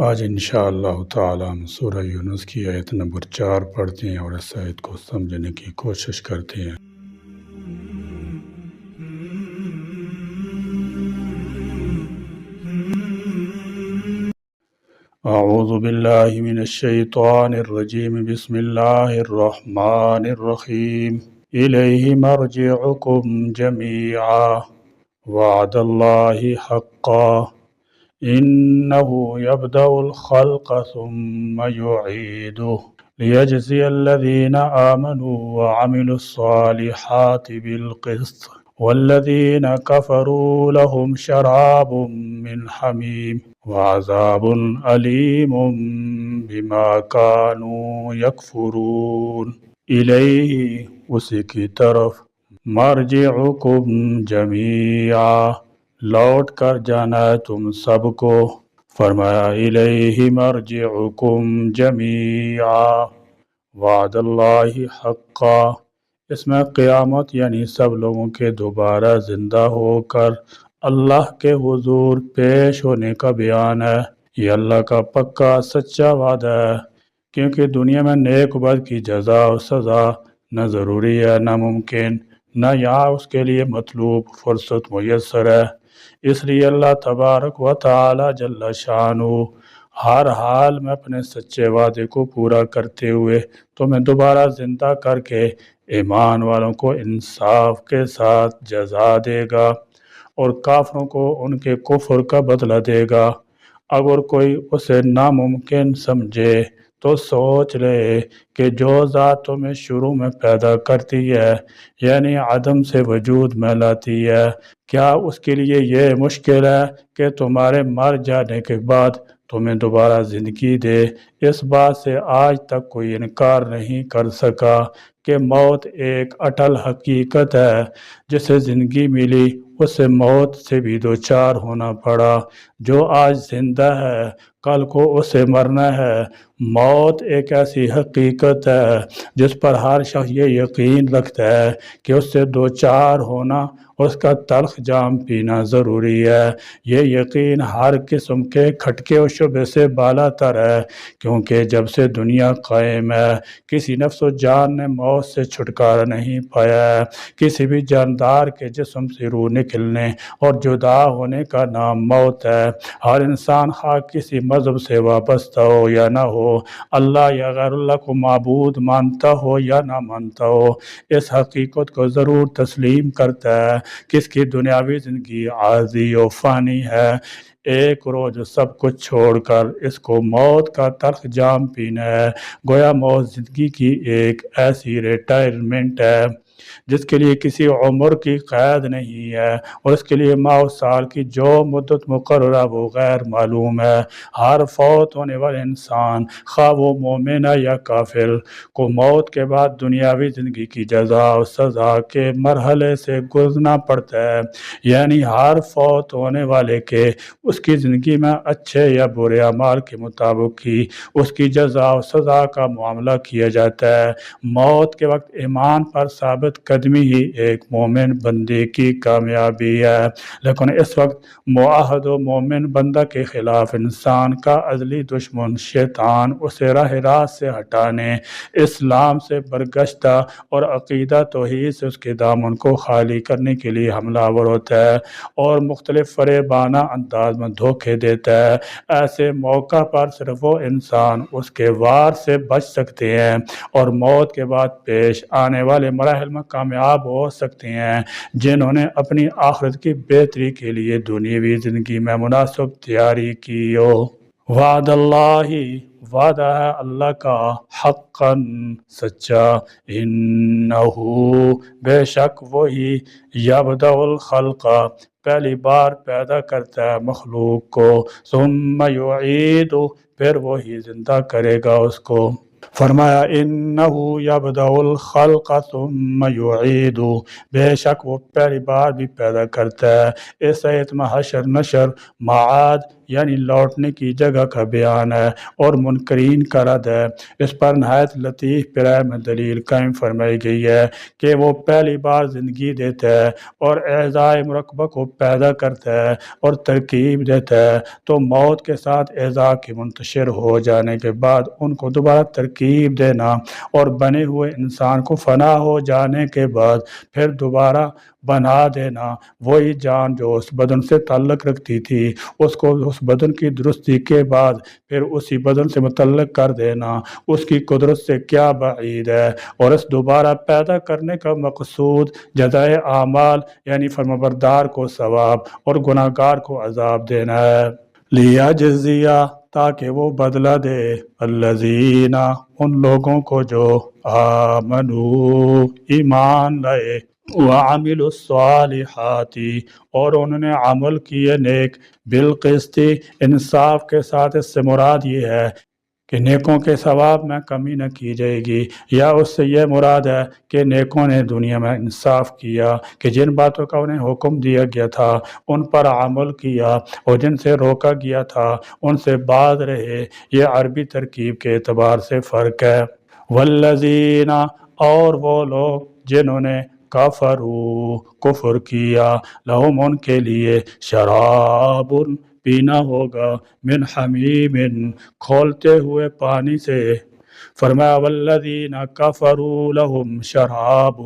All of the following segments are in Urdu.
آج انشاءاللہ تعالی ہم سورہ یونس کی آیت نمبر 4 پڑھتے ہیں اور اس آیت کو سمجھنے کی کوشش کرتے ہیں۔ اعوذ باللہ من الشیطان الرجیم، بسم اللہ الرحمن الرحیم۔ الیہ مرجعکم جمیعا وعد اللہ حقا إنه يبدأ الخلق ثم يعيده ليجزي الذين آمنوا وعملوا الصالحات بالقسط والذين كفروا لهم شراب من حميم وعذاب أليم بما كانوا يكفرون۔ إليه اسی کی طرف، مرجعکم جمیعا لوٹ کر جانا ہے تم سب کو۔ فرمایا الیہ مرجعکم جمیعا وعد اللہ حقا، اس میں قیامت یعنی سب لوگوں کے دوبارہ زندہ ہو کر اللہ کے حضور پیش ہونے کا بیان ہے۔ یہ اللہ کا پکا سچا وعدہ ہے، کیونکہ دنیا میں نیک و بد کی جزا و سزا نہ ضروری ہے نہ ممکن، نہ یہاں اس کے لیے مطلوب فرصت میسر ہے۔ اس لیے اللہ تبارک و تعالی جل شانہ ہر حال میں اپنے سچے وعدے کو پورا کرتے ہوئے تمہیں دوبارہ زندہ کر کے ایمان والوں کو انصاف کے ساتھ جزا دے گا اور کافروں کو ان کے کفر کا بدلہ دے گا۔ اگر کوئی اسے ناممکن سمجھے تو سوچ لے کہ جو ذات تمہیں شروع میں پیدا کرتی ہے یعنی عدم سے وجود میں لاتی ہے، کیا اس کے لیے یہ مشکل ہے کہ تمہارے مر جانے کے بعد تمہیں دوبارہ زندگی دے؟ اس بات سے آج تک کوئی انکار نہیں کر سکا کہ موت ایک اٹل حقیقت ہے۔ جسے زندگی ملی اسے موت سے بھی دوچار ہونا پڑا۔ جو آج زندہ ہے کل کو اسے مرنا ہے۔ موت ایک ایسی حقیقت ہے جس پر ہر شخص یہ یقین رکھتا ہے کہ اس سے دوچار ہونا اور اس کا تلخ جام پینا ضروری ہے۔ یہ یقین ہر قسم کے کھٹکے و شبہ سے بالا تر ہے، کیونکہ جب سے دنیا قائم ہے کسی نفس و جان نے موت سے چھٹکارا نہیں پایا ہے۔ کسی بھی جاندار کے جسم سے روح نکلنے اور جدا ہونے کا نام موت ہے۔ ہر انسان خواہ کسی مذہب سے وابستہ ہو یا نہ ہو، اللہ یا غیر اللہ کو معبود مانتا ہو یا نہ مانتا ہو، اس حقیقت کو ضرور تسلیم کرتا ہے کہ اس کی دنیاوی زندگی عارضی و فانی ہے۔ ایک روز سب کچھ چھوڑ کر اس کو موت کا تلخ جام پینا ہے۔ گویا موت زندگی کی ایک ایسی ریٹائرمنٹ ہے جس کے لیے کسی عمر کی قید نہیں ہے اور اس کے لیے ماہ و سال کی جو مدت مقررہ وہ غیر معلوم ہے۔ ہر فوت ہونے والے انسان خواہ وہ مومن ہے یا کافر کو موت کے بعد دنیاوی زندگی کی جزا و سزا کے مرحلے سے گزرنا پڑتا ہے، یعنی ہر فوت ہونے والے کے اس کی زندگی میں اچھے یا برے اعمال کے مطابق ہی اس کی جزا و سزا کا معاملہ کیا جاتا ہے۔ موت کے وقت ایمان پر ثابت قدمی ہی ایک مومن بندے کی کامیابی ہے، لیکن اس وقت معاہد و مومن بندہ کے خلاف انسان کا ازلی دشمن شیطان اسے راہ راست سے ہٹانے، اسلام سے برگشتہ اور عقیدہ توحید سے اس کے دامن کو خالی کرنے کے لیے حملہ آور ہوتا ہے اور مختلف فریبانہ انداز میں دھوکے دیتا ہے۔ ایسے موقع پر صرف وہ انسان اس کے وار سے بچ سکتے ہیں اور موت کے بعد پیش آنے والے مراحل میں کامیاب ہو سکتے ہیں جنہوں نے اپنی آخرت کی بہتری کے لیے دنیاوی زندگی میں مناسب تیاری کی ہو۔ وعد اللہ، وعدہ ہے اللہ کا، حقا سچا، انہو بے شک وہی، یبدأ الخلق پہلی بار پیدا کرتا ہے مخلوق کو، ثم یعید پھر وہی زندہ کرے گا اس کو۔ فرمایا انہو یبدأ الخلق ثم یعید، بے شک وہ پہلی بار بھی پیدا کرتا ہے۔ اس آیت میں حشر نشر معاد یعنی لوٹنے کی جگہ کا بیان ہے اور منکرین کا رد ہے۔ اس پر نہایت لطیف پیرائے میں دلیل قائم فرمائی گئی ہے کہ وہ پہلی بار زندگی دیتا ہے اور اعضائے مرکبہ کو پیدا کرتا ہے اور ترکیب دیتا ہے، تو موت کے ساتھ اعضاء کے منتشر ہو جانے کے بعد ان کو دوبارہ ترکیب دینا اور بنے ہوئے انسان کو فنا ہو جانے کے بعد پھر دوبارہ بنا دینا، وہی جان جو اس بدن سے تعلق رکھتی تھی اس کو اس بدن کی درستی کے بعد پھر اسی بدن سے متعلق کر دینا اس کی قدرت سے کیا بعید ہے۔ اور اس دوبارہ پیدا کرنے کا مقصود جزائے اعمال یعنی فرمانبردار کو ثواب اور گناہگار کو عذاب دینا ہے۔ لیجزیہ تاکہ وہ بدلہ دے الذین ان لوگوں کو جو آمنو ایمان لائے وعملوا الصالحات اور انہوں نے عمل کیے نیک بالقسط انصاف کے ساتھ۔ اس سے مراد یہ ہے کہ نیکوں کے ثواب میں کمی نہ کی جائے گی، یا اس سے یہ مراد ہے کہ نیکوں نے دنیا میں انصاف کیا کہ جن باتوں کا انہیں حکم دیا گیا تھا ان پر عمل کیا اور جن سے روکا گیا تھا ان سے باز رہے۔ یہ عربی ترکیب کے اعتبار سے فرق ہے۔ والذین اور وہ لوگ جنہوں نے کفر کیا لہم ان کے لیے شراب پینا ہوگا من حمیم کھولتے ہوئے پانی سے۔ فرمایا والذین کفروا لہم شراب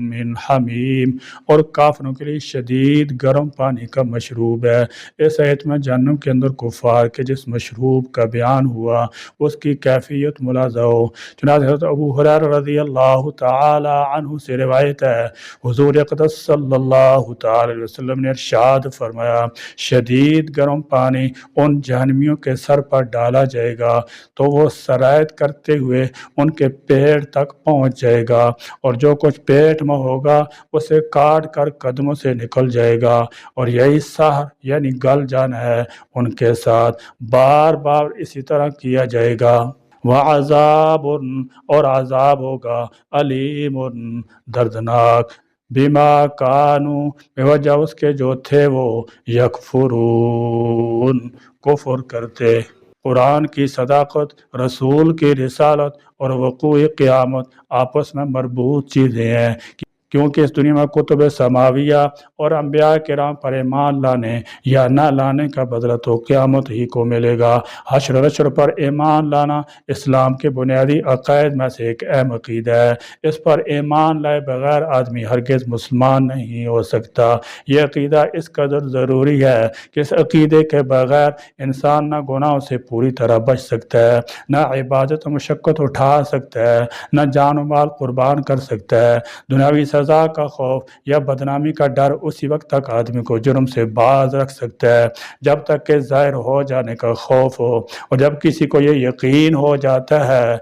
من حمیم اور کافروں کے لیے شدید گرم پانی کا مشروب ہے۔ اس آیت میں جہنم کے اندر کفار کے جس مشروب کا بیان ہوا اس کی کیفیت ملاحظہ ہو۔ چنانچہ حضرت ابو ہریرہ رضی اللہ تعالی عنہ سے روایت ہے حضور اقدس صلی اللہ تعالی علیہ وسلم نے ارشاد فرمایا شدید گرم پانی ان جہنمیوں کے سر پر ڈالا جائے گا تو وہ سرایت کرتے ہوئے ان کے پیٹ تک پہنچ جائے گا اور جو کچھ پیٹ میں ہوگا اسے کاٹ کر قدموں سے نکل جائے گا، اور یہی سحر یعنی گل جانا ہے ان کے ساتھ بار بار اسی طرح کیا جائے گا۔ وعذاب اور عذاب ہوگا علیم دردناک بما کانوا بوجہ اس کے جو تھے وہ یکفرون کفر کرتے۔ قرآن کی صداقت، رسول کی رسالت اور وقوع قیامت آپس میں مربوط چیزیں ہیں، کیونکہ اس دنیا میں کتب سماویہ اور انبیاء کرام پر ایمان لانے یا نہ لانے کا بدلہ تو قیامت ہی کو ملے گا۔ حشر نشر پر ایمان لانا اسلام کے بنیادی عقائد میں سے ایک اہم عقیدہ ہے۔ اس پر ایمان لائے بغیر آدمی ہرگز مسلمان نہیں ہو سکتا۔ یہ عقیدہ اس قدر ضروری ہے کہ اس عقیدے کے بغیر انسان نہ گناہوں سے پوری طرح بچ سکتا ہے، نہ عبادت و مشقت اٹھا سکتا ہے، نہ جان و مال قربان کر سکتا ہے۔ دنیاوی سزا کا خوف یا بدنامی کا ڈر اسی وقت تک آدمی کو جرم سے باز رکھ سکتا ہے جب تک کہ ظاہر ہو جانے کا خوف ہو، اور جب کسی کو یہ یقین ہو جاتا ہے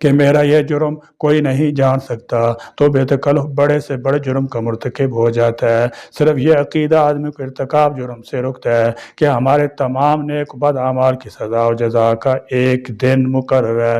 کہ میرا یہ جرم کوئی نہیں جان سکتا تو بے تکلف بڑے سے بڑے جرم کا مرتکب ہو جاتا ہے۔ صرف یہ عقیدہ آدمی کو ارتکاب جرم سے روکتا ہے کہ ہمارے تمام نیک و بد اعمال کی سزا و جزا کا ایک دن مقرر ہے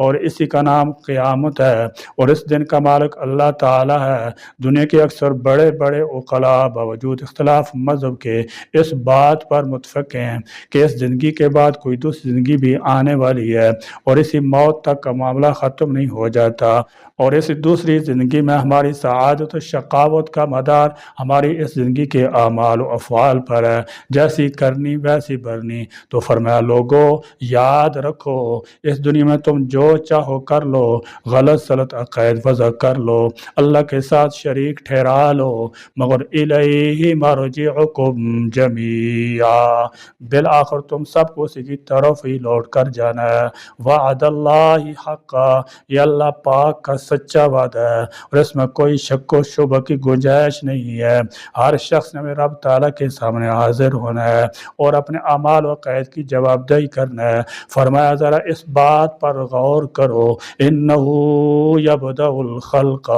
اور اسی کا نام قیامت ہے، اور اس دن کا مالک اللہ تعالی ہے۔ دنیا کے اکثر بڑے بڑے عقلاء باوجود اختلاف مذہب کے اس بات پر متفق ہیں کہ اس زندگی کے بعد کوئی دوسری زندگی بھی آنے والی ہے اور اسی موت تک کا معاملہ ختم نہیں ہو جاتا، اور اس دوسری زندگی میں ہماری سعادت و شقاوت کا مدار ہماری اس زندگی کے اعمال و افعال پر ہے، جیسی کرنی ویسی بھرنی۔ تو فرمایا لوگو یاد رکھو اس دنیا میں تم جو چاہو کر لو، غلط سلط عقائد وضع کر لو، اللہ کے ساتھ شریک ٹھہرا لو، مگر الیہ مرجعکم جمیعا بالآخر تم سب کو اسی کی طرف ہی لوٹ کر جانا ہے۔ وعد اللہ حقا یہ اللہ پاک کا سچا وعدہ ہے اور اس میں کوئی شک و شبہ کی گنجائش نہیں ہے۔ ہر شخص نے رب تعالیٰ کے سامنے حاضر ہونا ہے اور اپنے اعمال و عقائد کی جواب دہی کرنا ہے۔ فرمایا ذرا اس بات پر غور غور کرو، انہو یبدأ الخلق،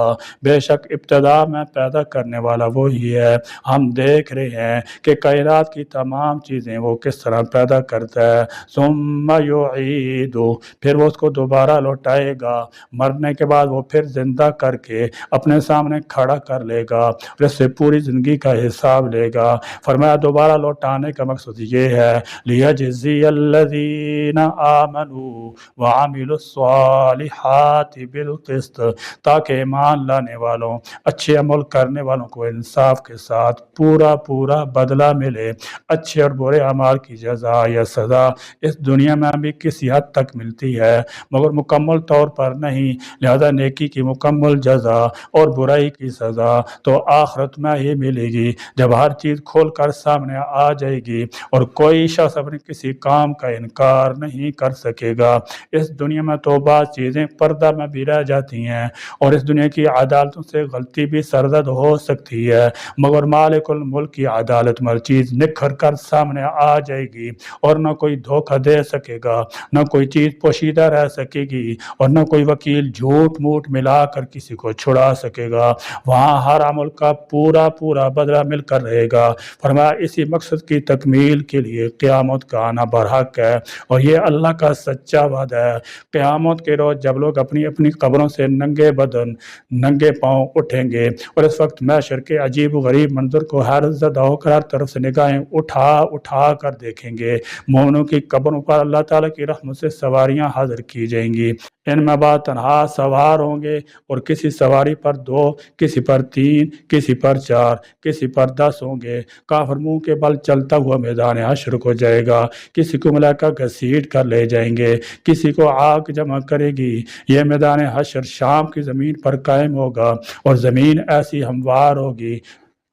بے شک ابتدا میں پیدا کرنے والا وہی ہے۔ ہم دیکھ رہے ہیں کہ کائنات کی تمام چیزیں وہ کس طرح پیدا کرتا ہے۔ ثم یعید، پھر وہ اس کو دوبارہ لوٹائے گا، مرنے کے بعد وہ پھر زندہ کر کے اپنے سامنے کھڑا کر لے گا، پھر اس سے پوری زندگی کا حساب لے گا۔ فرمایا دوبارہ لوٹانے کا مقصد یہ ہے لیجزی الذین آمنوا وعملوا الصالحات بالقسط، تاکہ ایمان لانے والوں، اچھے عمل کرنے والوں کو انصاف کے ساتھ پورا پورا بدلہ ملے۔ اچھے اور برے اعمال کی جزا یا سزا اس دنیا میں بھی کسی حد تک ملتی ہے مگر مکمل طور پر نہیں، لہذا نیکی کی مکمل جزا اور برائی کی سزا تو آخرت میں ہی ملے گی، جب ہر چیز کھول کر سامنے آ جائے گی اور کوئی شخص اپنے کسی کام کا انکار نہیں کر سکے گا۔ اس دنیا میں تو بعض چیزیں پردہ میں بھی رہ جاتی ہیں اور اس دنیا کی عدالتوں سے غلطی بھی سرزد ہو سکتی ہے، مگر مالک الملک کی عدالت میں چیز نکھر کر سامنے آ جائے گی اور نہ کوئی دھوکہ دے سکے گا، نہ کوئی چیز پوشیدہ رہ سکے گی اور نہ کوئی وکیل جھوٹ موٹ ملا کر کسی کو چھڑا سکے گا۔ وہاں ہر عمل کا پورا پورا بدلہ مل کر رہے گا۔ فرمایا اسی مقصد کی تکمیل کے لیے قیامت کا آنا برحق ہے اور یہ اللہ کا سچا وعدہ ہے۔ قیامت کے روز جب لوگ اپنی اپنی قبروں سے ننگے بدن ننگے پاؤں اٹھیں گے اور اس وقت محشر کے عجیب و غریب منظر کو حیرت زدہ ہو کر ہر طرف سے نگاہیں اٹھا اٹھا کر دیکھیں گے، مومنوں کی قبروں پر اللہ تعالیٰ کی رحمت سے سواریاں حاضر کی جائیں گی، ان میں بعض تنہا سوار ہوں گے اور کسی سواری پر 2، کسی پر 3، کسی پر 4، کسی پر 10 ہوں گے۔ کافر منہ کے بل چلتا ہوا میدان حشر کو جائے گا، کسی کو ملائکہ گھسیٹ کر لے جائیں گے، کسی کو آگ جمع کرے گی۔ یہ میدان حشر شام کی زمین پر قائم ہوگا اور زمین ایسی ہموار ہوگی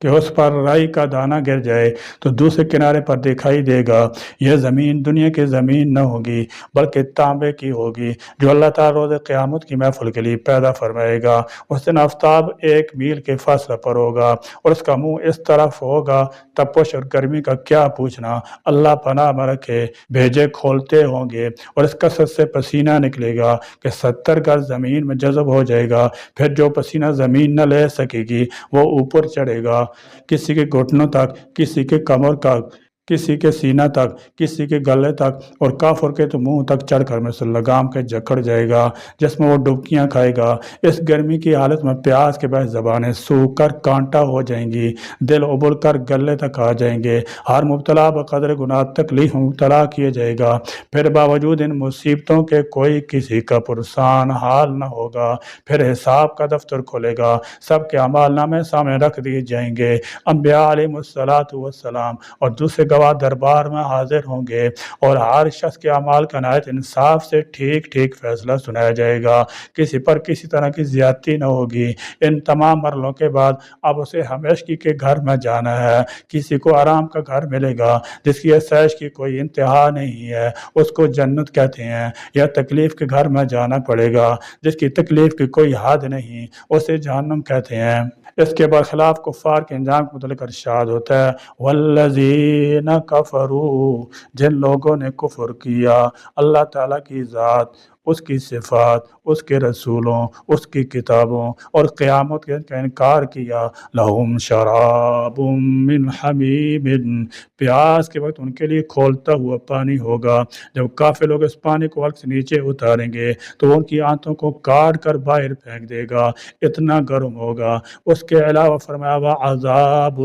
کہ اس پر رائی کا دانہ گر جائے تو دوسرے کنارے پر دکھائی دے گا۔ یہ زمین دنیا کی زمین نہ ہوگی بلکہ تانبے کی ہوگی جو اللہ تعالیٰ روز قیامت کی محفل کے لیے پیدا فرمائے گا۔ اس دن آفتاب 1 میل کے فاصلے پر ہوگا اور اس کا منہ اس طرف ہوگا، تپش اور گرمی کا کیا پوچھنا، اللہ پناہ میں رکھے۔ بھیجے کھولتے ہوں گے اور اس کثرت سے پسینہ نکلے گا کہ 70 گز زمین میں جذب ہو جائے گا، پھر جو پسینہ زمین نہ لے سکے گی وہ اوپر چڑھے گا، کسی کے گھٹنوں تک، کسی کے کمر تک، کسی کے سینہ تک، کسی کے گلے تک اور کافر کے تو منہ تک چڑھ کر مثل لگام کے جکڑ جائے گا جس میں وہ ڈبکیاں کھائے گا۔ اس گرمی کی حالت میں پیاس کے باعث زبانیں سوکھ کر کانٹا ہو جائیں گی، دل ابل کر گلے تک آ جائیں گے، ہر مبتلا بقدر گناہ تکلیف مبتلا کیے جائے گا، پھر باوجود ان مصیبتوں کے کوئی کسی کا پرسان حال نہ ہوگا۔ پھر حساب کا دفتر کھولے گا، سب کے اعمال نامے سامنے رکھ دیے جائیں گے، انبیاء علیہ السلام اور دوسرے گواہ دربار میں حاضر ہوں گے اور ہر شخص کے اعمال کا نہایت انصاف سے ٹھیک ٹھیک فیصلہ سنایا جائے گا، کسی پر کسی طرح کی زیادتی نہ ہوگی۔ ان تمام مرحلوں کے بعد اب اسے ہمیشگی کے گھر میں جانا ہے، کسی کو آرام کا گھر ملے گا جس کی آسائش کی کوئی انتہا نہیں ہے، اس کو جنت کہتے ہیں، یا تکلیف کے گھر میں جانا پڑے گا جس کی تکلیف کی کوئی حد نہیں، اسے جہنم کہتے ہیں۔ اس کے برخلاف کفار کے انجام کے متعلق ارشاد ہوتا ہے والذین کفروا، جن لوگوں نے کفر کیا اللہ تعالیٰ کی ذات، اس کی صفات، اس کے رسولوں، اس کی کتابوں اور قیامت کا انکار کیا، لہم شراب من حمیم، پیاس کے وقت ان کے لیے کھولتا ہوا پانی ہوگا۔ جب کافر لوگ اس پانی کو حلق سے نیچے اتاریں گے تو وہ ان کی آنتوں کو کاٹ کر باہر پھینک دے گا، اتنا گرم ہوگا۔ اس کے علاوہ فرمایا وعذاب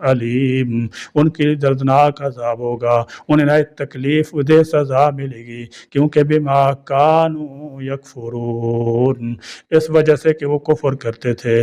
علیم، ان کے لیے دردناک عذاب ہوگا، انہیں نہایت تکلیف دہ سزا ملے گی، کیونکہ بما کانوا یکفرون، اس وجہ سے کہ وہ کفر کرتے تھے۔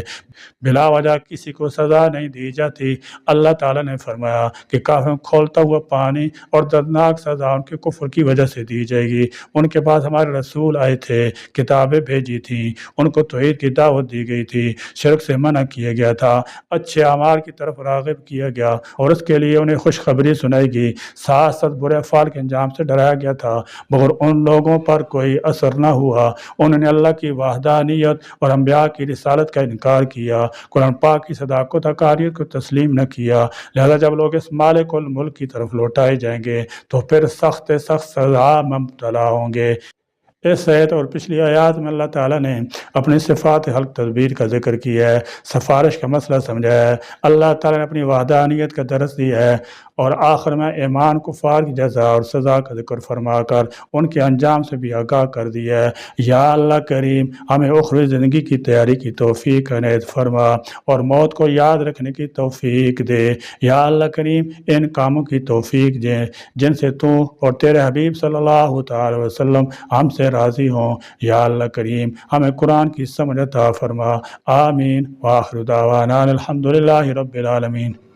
بلا وجہ کسی کو سزا نہیں دی جاتی۔ اللہ تعالیٰ نے فرمایا کہ کافروں کو کھولتا ہوا پانی اور دردناک سزا ان کے کفر کی وجہ سے دی جائے گی۔ ان کے پاس ہمارے رسول آئے تھے، کتابیں بھیجی تھیں، ان کو توحید کی دعوت دی گئی تھی، شرک سے منع کیا گیا تھا، اچھے اعمال کی طرف راغب کیا گیا اور اس کے لیے انہیں خوشخبری سنائی گئی، ساتھ ساتھ برے افعال کے انجام سے ڈرایا گیا تھا، مگر ان لوگوں پر کوئی اثر نہ ہوا۔ انہوں نے اللہ کی وحدانیت اور انبیاء کی رسالت کا انکار کیا، قرآن پاک کی صداقت حقانیت کو تسلیم نہ کیا، لہذا جب لوگ اس مالک الملک کی طرف لوٹائے جائیں گے تو پھر سخت سخت سزا میں مبتلا ہوں گے۔ اس آیت اور پچھلی آیات میں اللہ تعالیٰ نے اپنی صفات حلق تدبیر کا ذکر کیا ہے، سفارش کا مسئلہ سمجھایا ہے، اللہ تعالیٰ نے اپنی وحدانیت کا درس دیا ہے، اور آخر میں ایمان کفار کی جزا اور سزا کا ذکر فرما کر ان کے انجام سے بھی آگاہ کر دیا ہے۔ یا اللہ کریم ہمیں اخروی زندگی کی تیاری کی توفیق عنایت فرما اور موت کو یاد رکھنے کی توفیق دے۔ یا اللہ کریم ان کاموں کی توفیق دے جن سے تو اور تیرے حبیب صلی اللہ تعالی وسلم ہم سے راضی ہوں۔ یا اللہ کریم ہمیں قرآن کی سمجھ عطا فرما۔ آمین۔ وآخر دعوانا الحمدللہ رب العالمین۔